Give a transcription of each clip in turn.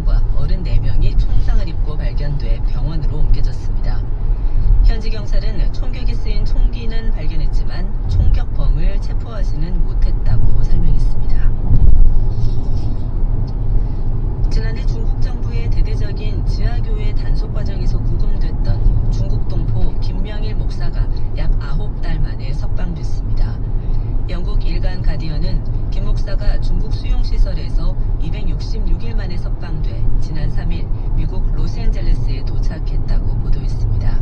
1명과 어른 4명이 총상을 입고 발견돼 병원으로 옮겨졌습니다. 현지 경찰은 총격이 쓰인 총기는 발견했지만 총격범을 체포하지는 못했다고 설명했습니다. 지난해 중국 정부의 대대적인 지하교회 단속 과정에서 구금됐던 중국 동포 김명일 목사가 약 9달 만에 석방됐습니다. 영국 일간 가디언은 김 목사가 중국 수용시설에서 266일 만에 석방돼 지난 3일 미국 로스앤젤레스에 도착했다고 보도했습니다.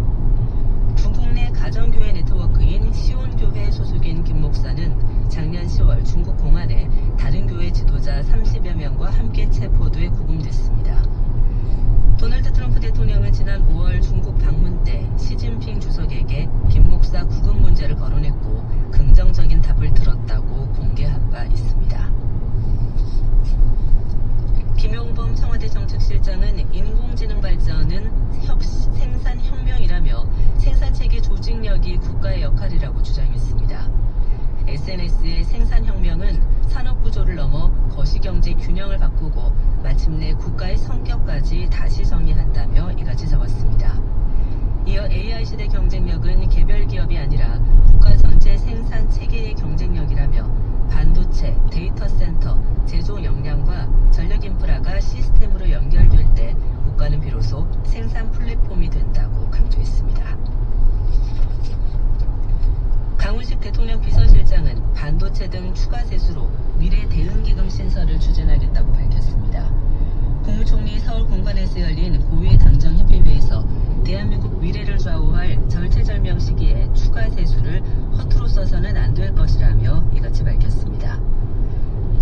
중국 내 가정교회 네트워크인 시온교회 소속인 김 목사는 작년 10월 중국 공안에 다른 교회 지도자 30여 명과 함께 체포돼 구금됐습니다. 도널드 트럼프 대통령은 지난 5월 중국 방문 때 시진핑 주석에게 김 목사 구금 문제를 거론했고 긍정적인 답을 들었다고 공개한 바 있습니다. 김용범 청와대 정책실장은 인공지능 발전은 생산혁명이라며 생산체계 조직력이 국가의 역할이라고 주장했습니다. SNS의 생산혁명은 산업구조를 넘어 거시경제 균형을 바꾸고 마침내 국가의 성격까지 다시 정의한다며 이같이 적었습니다. 이어 AI 시대 경쟁력은 개별 기업이 아니라 국가 전체 생산체계의 경쟁력이라며 반도체, 데이터 센터, 제조 역량과 전력 인프라가 시스템으로 연결될 때 국가는 비로소 생산 플랫폼이 된다고 강조했습니다. 강훈식 대통령 비서실장은 반도체 등 추가 세수로 미래 대응기금 신설을 추진하겠다고 밝혔습니다. 국무총리 서울 공관에서 열린 고위 당정협의회에서 대한민국 미래를 좌우할 절체절명 시기에 추가 세수를 허투루 써서는 안 될 것이라며 이같이 밝혔습니다.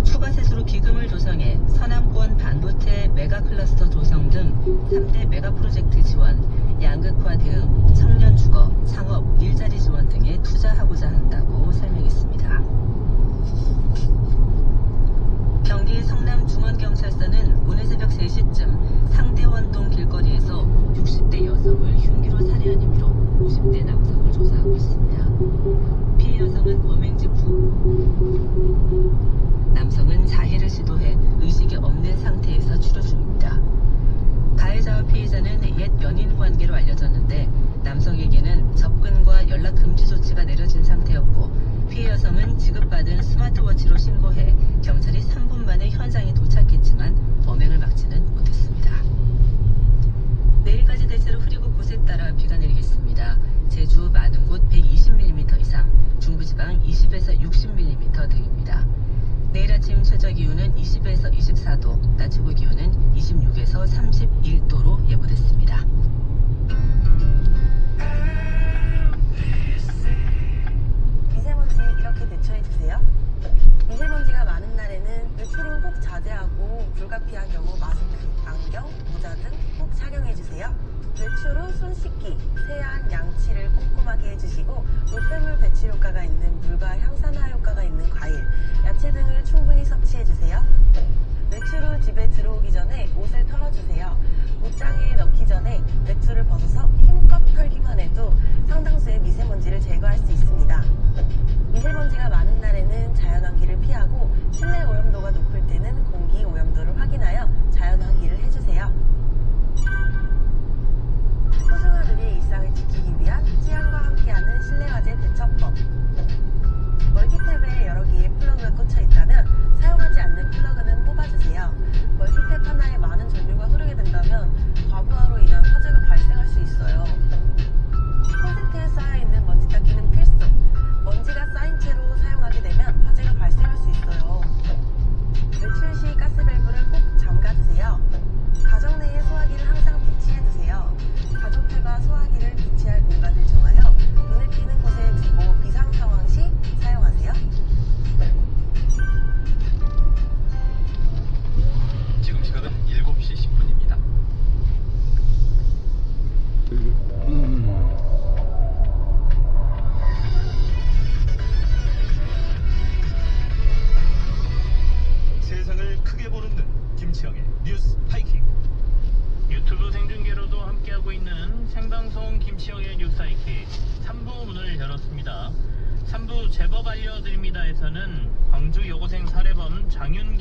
추가 세수로 기금을 조성해 서남권 반도체 메가클러스터 조성 등 3대 메가 프로젝트 지원, 양극화 대응, 청년 주거, 창업, 일자리 지원 등에 투자하고자 한다고 설명했습니다. 경기 성남 중원경찰서는 오늘 새벽 3시쯤 상대원동 길거리에서 60대 여성을 흉기로 살해한 혐의로 50대 남성을 조사하고 있습니다. 피해 여성은 범행 직후 남성은 자해를 시도해 의식이 없는 상태에서 치료 중입니다. 가해자와 피해자는 옛 연인 관계로 알려졌는데 남성에게는 접근과 연락 금지 조치가 내려진 상태였고 피해 여성은 지급받은 스마트워치로 신고해 경찰이 3분 만에 현장에 도착했지만 범행을 막지는 못했습니다. 내일까지 대체로 흐리고 곳에 따라 비가 내리겠습니다. 제주 많은 곳 120mm 이상, 중부지방 20에서 60mm 등입니다. 내일 아침 최저 기온은 20에서 24도, 낮 최고 기온은 26에서 31도로 예보됐습니다. 미세먼지 이렇게 대처해주세요. 미세먼지가 많은 날에는 외출은 꼭 자제하고 불가피한 경우 마스크, 안경, 모자 등 꼭 착용해주세요. 외출 후 손 씻기, 세안, 양치를 꼼꼼하게 해주시고 노폐물 배출 효과가 있는 물과 향산화 효과가 있는 과일, 야채 등을 충분히 섭취해주세요. 외출 후 집에 들어오기 전에 옷을 털어주세요. 옷장에 넣기 전에 외투를 벗어서 힘껏 털기만 해도 상당수의 미세먼지를 제거할 수 있습니다. 미세먼지가 많은 날에는 자연환기를 피하고 실내 오염도가 높을 때는 공기 오염도를 확인하여 자연환기를 해주세요. 소중한 우리의 일상을 지키기 위한 찌안과 함께하는 실내화재 대처법. 멀티탭에 여러 개의 플러그가 꽂혀 있다면 사용하지 않는 플러그는 뽑아주세요. 멀티탭 하나에 많은 전류가 흐르게 된다면 과부하로 인한 화재가 발생할 수 있어요. 콘센트에 쌓여있는 먼지 닦기는 필수. 먼지가 쌓인 채로 사용하게 되면 화재가 발생할 수 있어요. 외출 시 가스밸브를 꼭 잠가주세요. 가정 내에 소화기를 항상 비치해두세요. 가족들과 소화기를 비치할 공간을 정하여 눈에 띄는 곳에 두고 비상 상황 시 사용하세요. 지금 시각은 7시 10분입니다. 세상을 크게 보는 눈, 김치영의 뉴스 하이킥. 유튜브 생중계로도 함께하고 있는 생방송 김치영의 뉴스 하이킥 3부 문을 열었습니다. 3부 제법 알려드립니다에서는 광주 여고생 살해범 장윤기